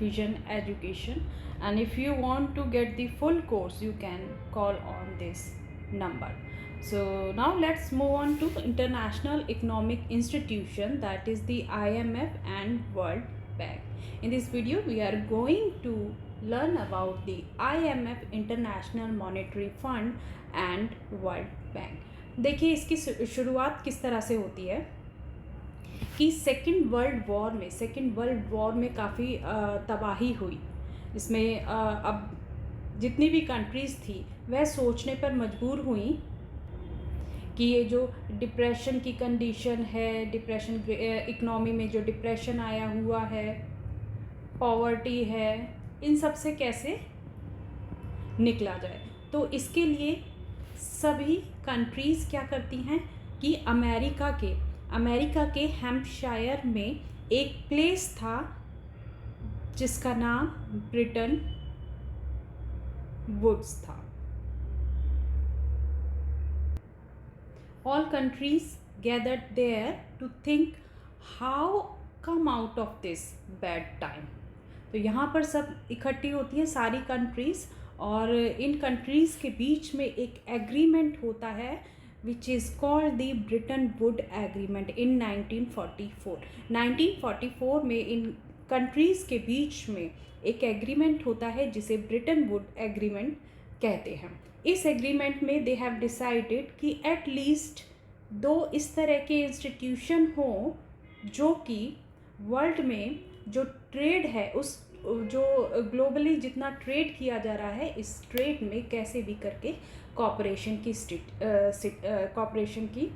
Vision Education, and if you want to get the full course you can call on this number. So now let's move on to international economic institution, that is the IMF and World Bank. In this video we are going to learn about the IMF, International Monetary Fund and World Bank. देखिए इसकी शुरुआत किस तरह से होती है कि second world war में काफ़ी तबाही हुई। इसमें अब जितनी भी कंट्रीज़ थी वह सोचने पर मजबूर हुई कि ये जो डिप्रेशन की कंडीशन है, डिप्रेशन इकनॉमी में जो डिप्रेशन आया हुआ है, पॉवर्टी है, इन सब से कैसे निकला जाए। तो इसके लिए सभी कंट्रीज़ क्या करती हैं कि अमेरिका के हैम्पशायर में एक प्लेस था जिसका नाम ब्रिटन वुड्स था। All countries gathered there to think how come out of this bad time. तो यहाँ पर सब इकट्ठी होती हैं सारी कंट्रीज़, और इन कंट्रीज़ के बीच में एक एग्रीमेंट होता है which is called the Bretton Woods Agreement in 1944. 1944 में इन कंट्रीज़ के बीच में एक एग्रीमेंट होता है जिसे ब्रिटन वुड एग्रीमेंट कहते हैं। इस एग्रीमेंट में दे हैव डिसाइडेड कि एट लीस्ट 2 इस तरह के इंस्टीट्यूशन हों जो कि वर्ल्ड में जो ट्रेड है, उस जो ग्लोबली जितना ट्रेड किया जा रहा है, इस ट्रेड में कैसे भी करके कॉपरेशन की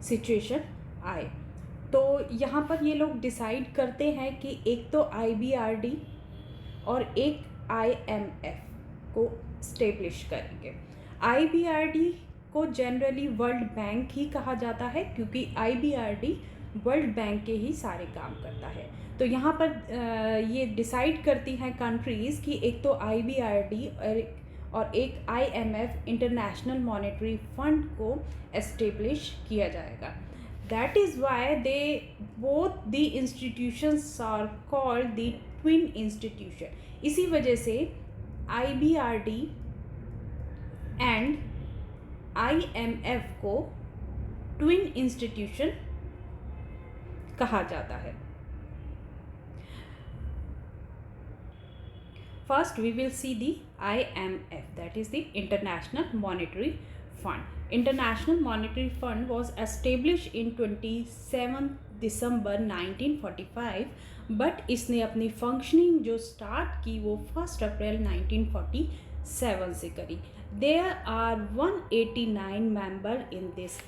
सिचुएशन आए। तो यहाँ पर ये लोग डिसाइड करते हैं कि एक तो IBRD और एक IMF को स्टेब्लिश करेंगे। IBRD को जनरली वर्ल्ड बैंक ही कहा जाता है क्योंकि IBRD वर्ल्ड बैंक के ही सारे काम करता है। तो यहाँ पर ये डिसाइड करती हैं कंट्रीज़ कि एक तो IBRD और एक IMF, इंटरनेशनल मॉनेटरी फंड को एस्टेब्लिश किया जाएगा। That is why they both the institutions are called the twin institution. इसी वजह से IBRD एंड IMF को ट्विन इंस्टीट्यूशन कहा जाता है। First we will see the IMF, that is the International Monetary Fund. International Monetary Fund was established in 27 December 1945, but इसने अपनी functioning जो स्टार्ट की वो 1 अप्रैल 1947 से करी। There are 189 member in this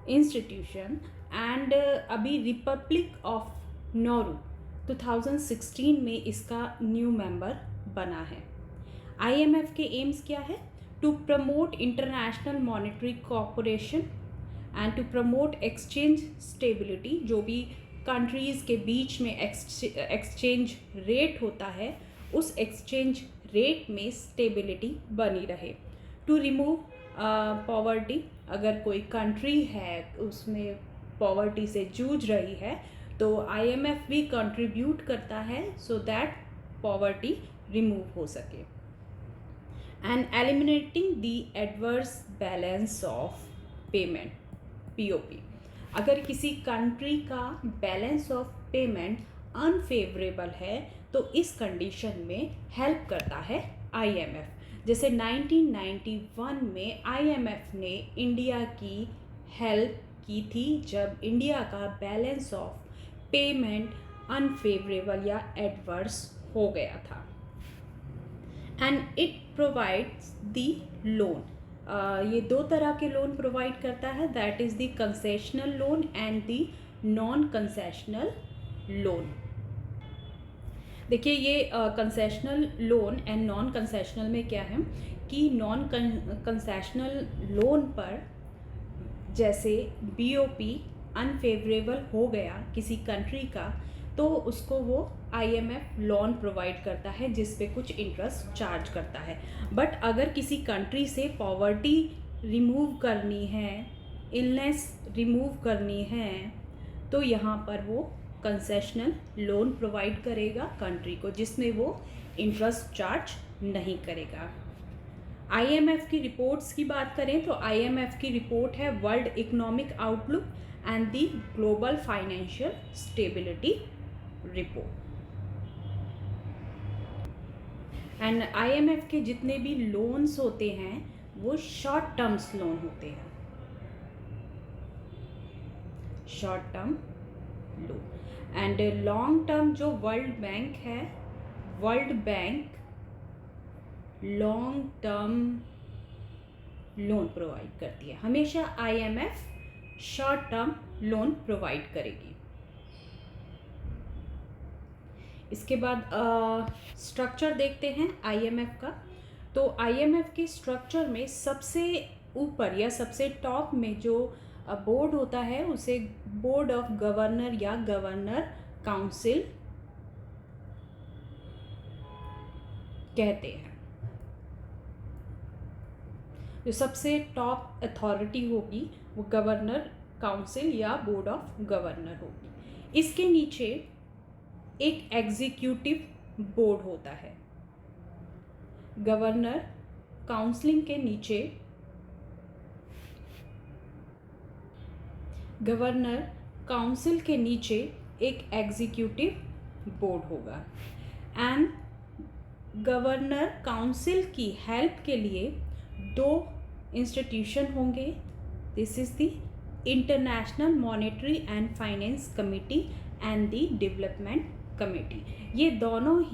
institution and अभी रिपब्लिक ऑफ नौरू 2016 में इसका न्यू मेंबर बना है। IMF के एम्स क्या है? To promote international monetary cooperation and to promote exchange stability. जो भी कंट्रीज़ के बीच में एक्सचेंज रेट होता है, उस एक्सचेंज रेट में स्टेबिलिटी बनी रहे। टू रिमूव पॉवर्टी, अगर कोई कंट्री है उसमें पॉवर्टी से जूझ रही है तो IMF भी कंट्रीब्यूट करता है सो दैट पॉवर्टी रिमूव हो सके। And eliminating the adverse balance of payment POP। अगर किसी कंट्री का बैलेंस ऑफ पेमेंट अनफेवरेबल है तो इस कंडीशन में हेल्प करता है IMF। जैसे 1991 में IMF ने इंडिया की हेल्प की थी जब इंडिया का बैलेंस ऑफ पेमेंट अनफेवरेबल या एडवर्स हो गया था। And it provides the loan. ये 2 तरह के लोन प्रोवाइड करता है, that is the concessional loan and the non concessional loan. देखिए ये concessional loan and non concessional में क्या है कि नॉन कंसेशनल लोन पर जैसे BOP अनफेवरेबल हो गया किसी कंट्री का तो उसको वो IMF लोन प्रोवाइड करता है जिस पे कुछ इंटरेस्ट चार्ज करता है। बट अगर किसी कंट्री से पॉवर्टी रिमूव करनी है, इलनेस रिमूव करनी है, तो यहाँ पर वो कंसेशनल लोन प्रोवाइड करेगा कंट्री को, जिसमें वो इंटरेस्ट चार्ज नहीं करेगा। IMF की रिपोर्ट्स की बात करें तो IMF की रिपोर्ट है world economic outlook and the Global financial stability report. And IMF के जितने भी लोन्स होते हैं वो शॉर्ट टर्म्स लोन होते हैं, short term loan. And long term जो वर्ल्ड बैंक है, world bank long term loan provide करती है। हमेशा IMF short term loan provide करेगी। इसके बाद स्ट्रक्चर देखते हैं IMF का। तो IMF के स्ट्रक्चर में सबसे ऊपर या सबसे टॉप में जो बोर्ड होता है उसे बोर्ड ऑफ गवर्नर या गवर्नर काउंसिल कहते हैं। जो सबसे टॉप अथॉरिटी होगी वो गवर्नर काउंसिल या बोर्ड ऑफ गवर्नर होगी। इसके नीचे एक एग्जीक्यूटिव बोर्ड होता है। गवर्नर काउंसिलिंग के नीचे गवर्नर काउंसिल के नीचे एक एग्जीक्यूटिव बोर्ड होगा। एंड गवर्नर काउंसिल की हेल्प के लिए दो इंस्टीट्यूशन होंगे। This is the international monetary and finance committee and the development committee. ये दोनों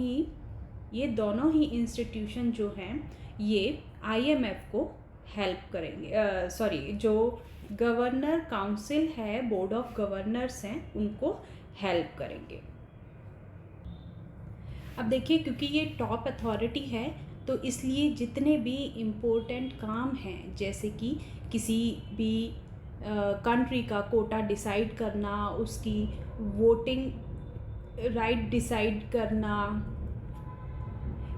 ही इंस्टीट्यूशन जो हैं ये IMF को हेल्प करेंगे, जो गवर्नर काउंसिल है, बोर्ड ऑफ गवर्नर्स हैं, उनको हेल्प करेंगे। अब देखिए, क्योंकि ये टॉप अथॉरिटी है तो इसलिए जितने भी इम्पोर्टेंट काम हैं, जैसे कि किसी भी कंट्री का कोटा डिसाइड करना, उसकी वोटिंग राइट डिसाइड करना,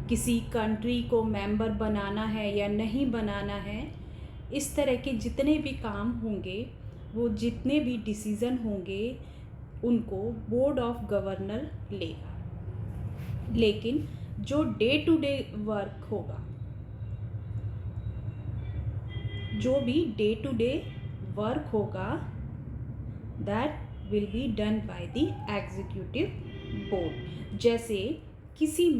किसी कंट्री को मेंबर बनाना है या नहीं बनाना है, इस तरह के जितने भी काम होंगे, वो जितने भी डिसीज़न होंगे उनको बोर्ड ऑफ गवर्नर लेगा। लेकिन जो डे टू डे वर्क होगा, जो भी डे टू डे वर्क होगा, that will be done by the executive board. जैसे किसी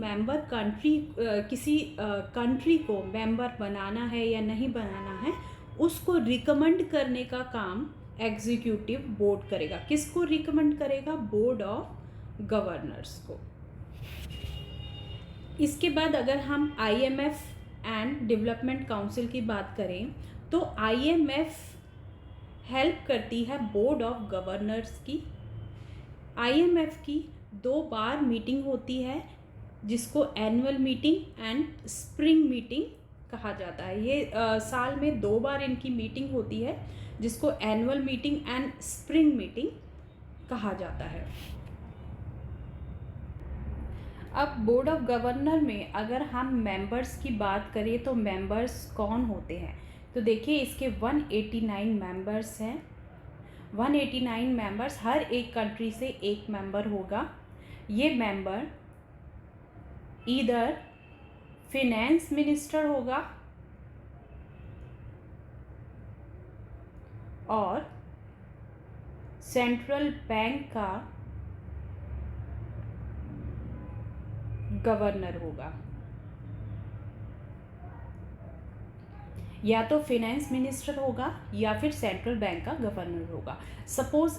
कंट्री को मेंबर बनाना है या नहीं बनाना है, उसको रिकमेंड करने का काम एग्जीक्यूटिव बोर्ड करेगा। किसको रिकमेंड करेगा? बोर्ड ऑफ गवर्नर्स को। इसके बाद अगर हम IMF एंड डेवलपमेंट काउंसिल की बात करें तो IMF हेल्प करती है बोर्ड ऑफ गवर्नर्स की। IMF की 2 बार मीटिंग होती है, जिसको annual meeting and spring meeting कहा जाता है। ये साल में 2 बार इनकी मीटिंग होती है, जिसको annual meeting and spring meeting कहा जाता है। अब बोर्ड ऑफ गवर्नर में अगर हम मेंबर्स की बात करें तो मेंबर्स कौन होते हैं? तो देखिए, इसके 189 मेंबर्स हैं। 189 मेंबर्स, हर एक कंट्री से एक मेंबर होगा। ये मेंबर ईदर फिनेंस मिनिस्टर होगा और सेंट्रल बैंक का गवर्नर होगा। या तो फिनेंस मिनिस्टर होगा या फिर सेंट्रल बैंक का गवर्नर होगा। सपोज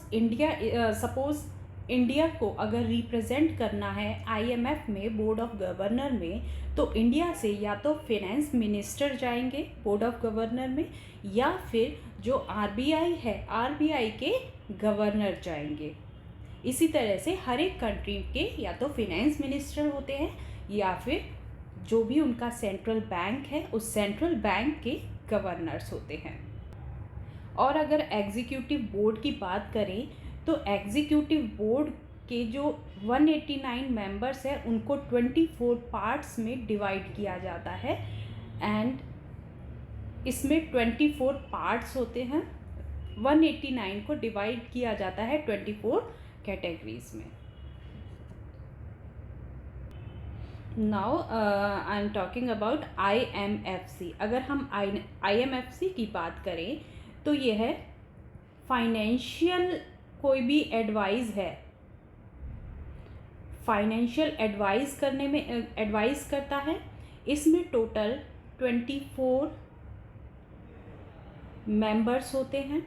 इंडिया को अगर रिप्रेजेंट करना है IMF में बोर्ड ऑफ गवर्नर में, तो इंडिया से या तो फिनेंस मिनिस्टर जाएंगे बोर्ड ऑफ गवर्नर में, या फिर जो RBI है, RBI के गवर्नर जाएंगे। इसी तरह से हर एक कंट्री के या तो फिनेंस मिनिस्टर होते हैं या फिर जो भी उनका सेंट्रल बैंक है, उस सेंट्रल बैंक के गवर्नर्स होते हैं। और अगर एग्जीक्यूटिव बोर्ड की बात करें तो एग्जीक्यूटिव बोर्ड के जो 189 मेंबर्स हैं उनको 24 पार्ट्स में डिवाइड किया जाता है। एंड इसमें 24 पार्ट्स होते हैं। 189 को डिवाइड किया जाता है 24 कैटेगरीज में। Now I am talking about IMFC। अगर हम IMFC की बात करें तो यह फाइनेंशियल कोई भी एडवाइस है, फाइनेंशियल एडवाइस करने में एडवाइस करता है। इसमें टोटल 24 मेंबर्स होते हैं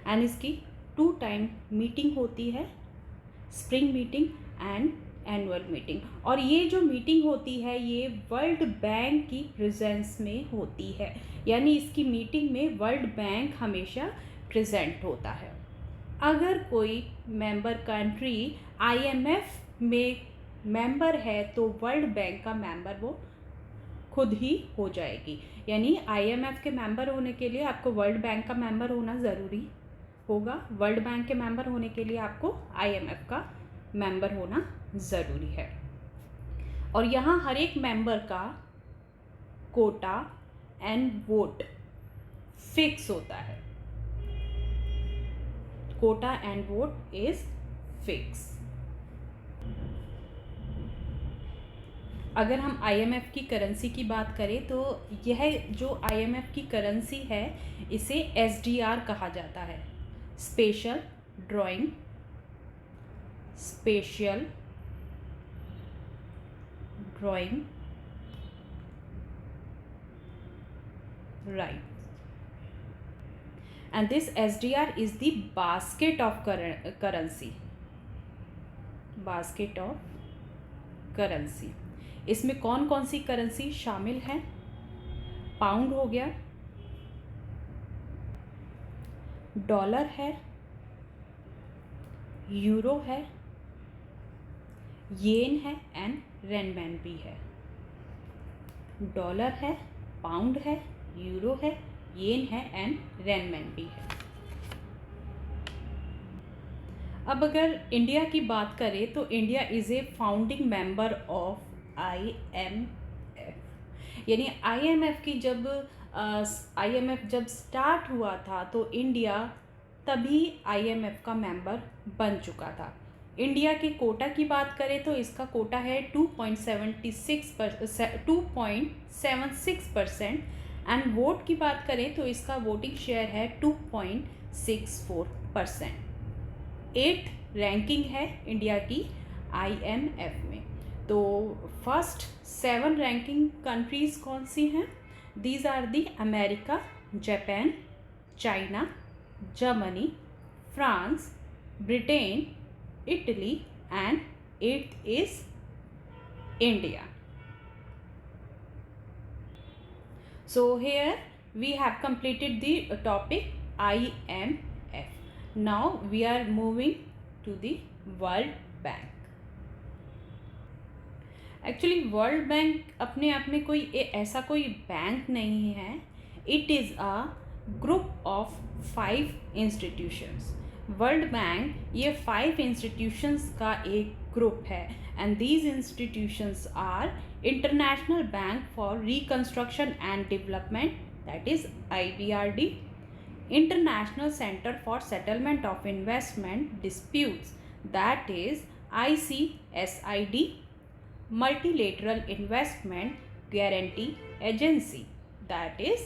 एंड इसकी 2 टाइम मीटिंग होती है, spring meeting and annual meeting. और ये जो मीटिंग होती है ये वर्ल्ड बैंक की प्रेजेंस में होती है, यानी इसकी मीटिंग में वर्ल्ड बैंक हमेशा प्रेजेंट होता है। अगर कोई मेंबर कंट्री IMF में मेंबर है तो वर्ल्ड बैंक का मेंबर वो खुद ही हो जाएगी। यानी IMF के मेंबर होने के लिए आपको वर्ल्ड बैंक का मेंबर होना ज़रूरी होगा, वर्ल्ड बैंक के मेंबर होने के लिए आपको IMF का मेंबर होना ज़रूरी है। और यहाँ हर एक मेंबर का कोटा एंड वोट फिक्स होता है, quota and vote is fix. अगर हम IMF की करेंसी की बात करें तो यह जो IMF की करेंसी है इसे SDR कहा जाता है, special drawing right, and this SDR is the basket of currency, basket of currency। इसमें कौन कौन सी करेंसी शामिल है? पाउंड हो गया, डॉलर है, यूरो है, येन है एंड रेनमिनबी है। डॉलर है, पाउंड है, यूरो है, येन है एंड रेनमिनबी है। अब अगर इंडिया की बात करें तो India is a founding member of IMF। यानी IMF जब स्टार्ट हुआ था तो इंडिया तभी IMF का मेंबर बन चुका था। इंडिया के कोटा की बात करें तो इसका कोटा है 2.76% एंड वोट की बात करें तो इसका वोटिंग शेयर है 2.64%। 8th रैंकिंग है इंडिया की IMF में। तो फर्स्ट 7 रैंकिंग कंट्रीज़ कौन सी हैं? These are the America, Japan, China, Germany, France, Britain, Italy, and 8th is India. So here we have completed the topic IMF. Now we are moving to the World Bank. Actually World Bank अपने आप में कोई ऐसा कोई bank नहीं है। It is a group of 5 institutions. World Bank ये 5 institutions का एक ग्रुप है and these institutions are International Bank for Reconstruction and Development that is IBRD, International Centre for Settlement of Investment Disputes that is ICSID, Multilateral Investment Guarantee Agency that is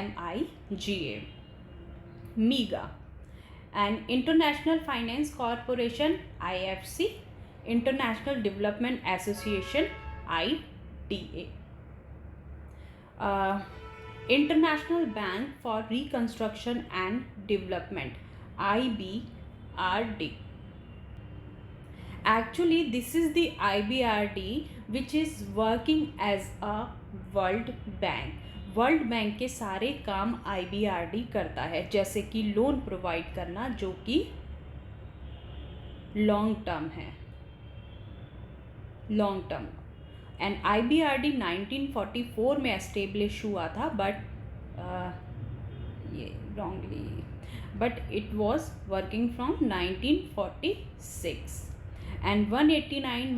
MIGA, MIGA, and International Finance Corporation IFC, International Development Association IDA, International Bank for Reconstruction and Development IBRD. Actually this is the IBRD which is working as a World Bank. World bank के सारे काम IBRD करता है, जैसे कि loan provide करना जो कि लॉन्ग टर्म है, लॉन्ग टर्म। एंड IBRD 1944 में एस्टेब्लिश हुआ था but it was working from 1946 and 189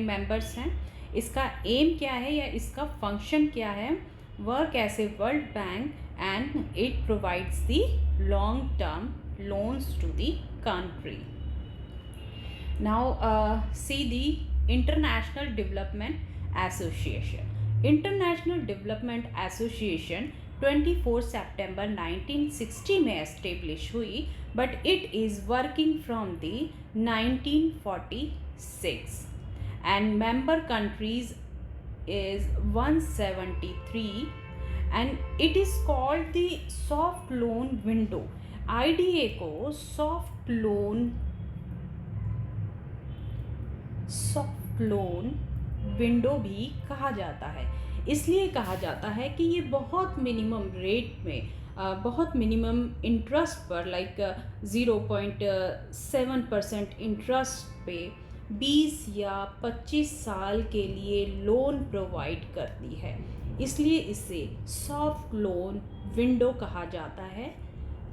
members हैं। इसका एम क्या है या इसका फंक्शन क्या है? Work as a World Bank and it provides the long term loans to the country. Now see the International Development Association. International Development Association 24 सितंबर 1960 में establish हुई, but it is working from the 1946 and member countries is 173 and it is called the soft loan window. IDA को soft loan window भी कहा जाता है. इसलिए कहा जाता है कि ये बहुत मिनिमम रेट में बहुत मिनिमम इंटरेस्ट पर लाइक 0.7% इंटरेस्ट पे 20 या 25 साल के लिए लोन प्रोवाइड करती है. इसलिए इसे सॉफ्ट लोन विंडो कहा जाता है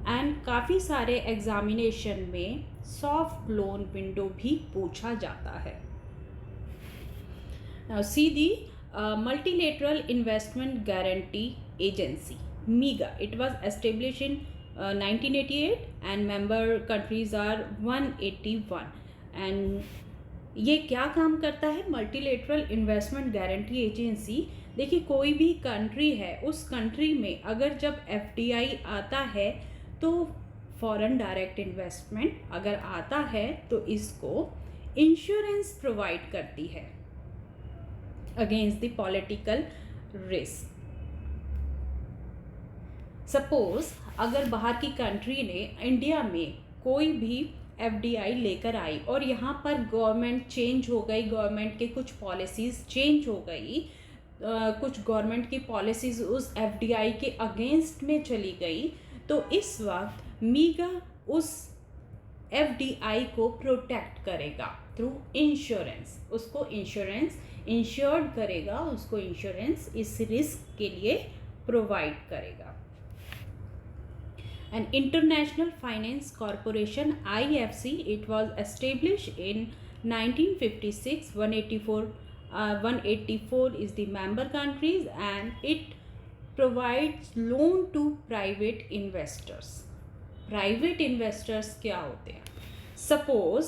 एंड काफ़ी सारे एग्जामिनेशन में सॉफ्ट लोन विंडो भी पूछा जाता है. Now see the multilateral Investment Guarantee agency MIGA. It was established in 1988 and member countries are 181 and ये क्या काम करता है? Multilateral Investment Guarantee agency. देखिए, कोई भी कंट्री है, उस कंट्री में अगर जब FDI आता है तो फॉरेन डायरेक्ट इन्वेस्टमेंट अगर आता है तो इसको इंश्योरेंस प्रोवाइड करती है against the political risk. Suppose अगर बाहर की कंट्री ने इंडिया में कोई भी FDI लेकर आई और यहाँ पर गवर्नमेंट चेंज हो गई, गवर्नमेंट के कुछ पॉलिसीज़ चेंज हो गई, कुछ गवर्नमेंट की पॉलिसीज़ उस FDI के अगेंस्ट में चली गई, तो इस वक्त MIGA उस FDI को प्रोटेक्ट करेगा थ्रू इंश्योरेंस. उसको इंश्योर्ड करेगा, उसको इंश्योरेंस इस रिस्क के लिए प्रोवाइड करेगा. An International Finance Corporation IFC, it was established in 1956. 184 is the member countries and it provides loan to private investors. Private investors क्या होते हैं? Suppose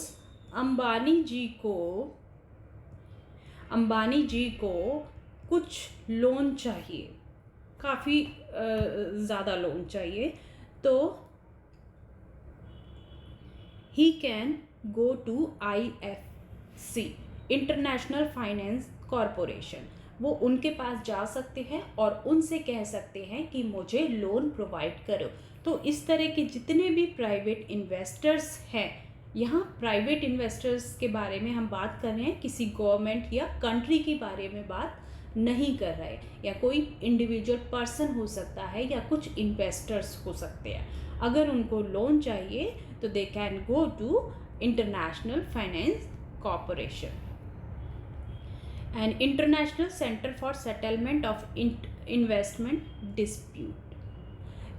अंबानी जी को कुछ लोन चाहिए, काफ़ी ज़्यादा लोन चाहिए, तो he can go to IFC, international Finance corporation. वो उनके पास जा सकते हैं और उनसे कह सकते हैं कि मुझे लोन प्रोवाइड करो. तो इस तरह के जितने भी प्राइवेट इन्वेस्टर्स हैं, यहाँ प्राइवेट इन्वेस्टर्स के बारे में हम बात कर रहे हैं, किसी गवर्नमेंट या कंट्री के बारे में बात नहीं कर रहे, या कोई इंडिविजुअल पर्सन हो सकता है या कुछ इन्वेस्टर्स हो सकते हैं. अगर उनको लोन चाहिए तो they can go to International Finance Corporation. And International Centre for Settlement of Investment Dispute.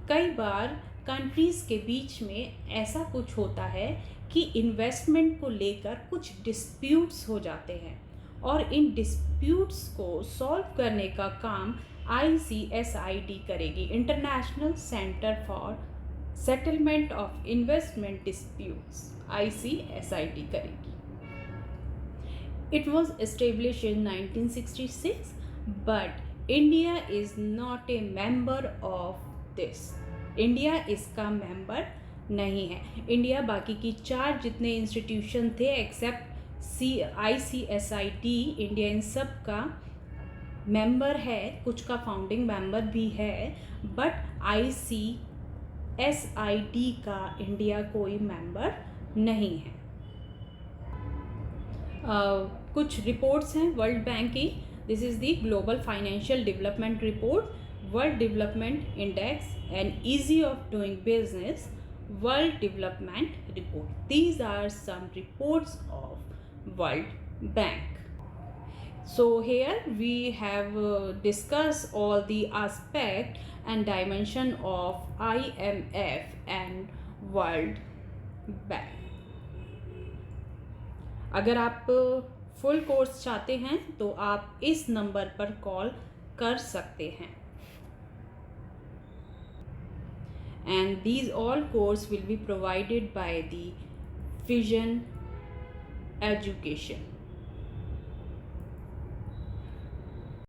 कई बार कंट्रीज़ के बीच में ऐसा कुछ होता है कि इन्वेस्टमेंट को लेकर कुछ डिस्प्यूट्स हो जाते हैं और इन डिस्प्यूट्स को सॉल्व करने का काम ICSID करेगी, international Centre for Settlement of Investment disputes, ICSID करेगी. It was established in 1966, but India is not a member of this. India इसका मेंबर नहीं है. इंडिया बाकी की 4 जितने इंस्टीट्यूशन थे एक्सेप्ट ICSID, इंडिया इन सब का मेंबर है, कुछ का फाउंडिंग मेंबर भी है, बट ICSID का इंडिया कोई मेंबर नहीं है. कुछ रिपोर्ट्स हैं वर्ल्ड बैंक की. This is the Global Financial Development Report, World Development Index and Ease of Doing Business, World Development Report. These are some reports of World Bank. So here we have discussed all the aspect and dimension of IMF and World Bank. अगर आप full course चाहते हैं तो आप इस number पर call कर सकते हैं. and these all courses will be provided by the Vision Education.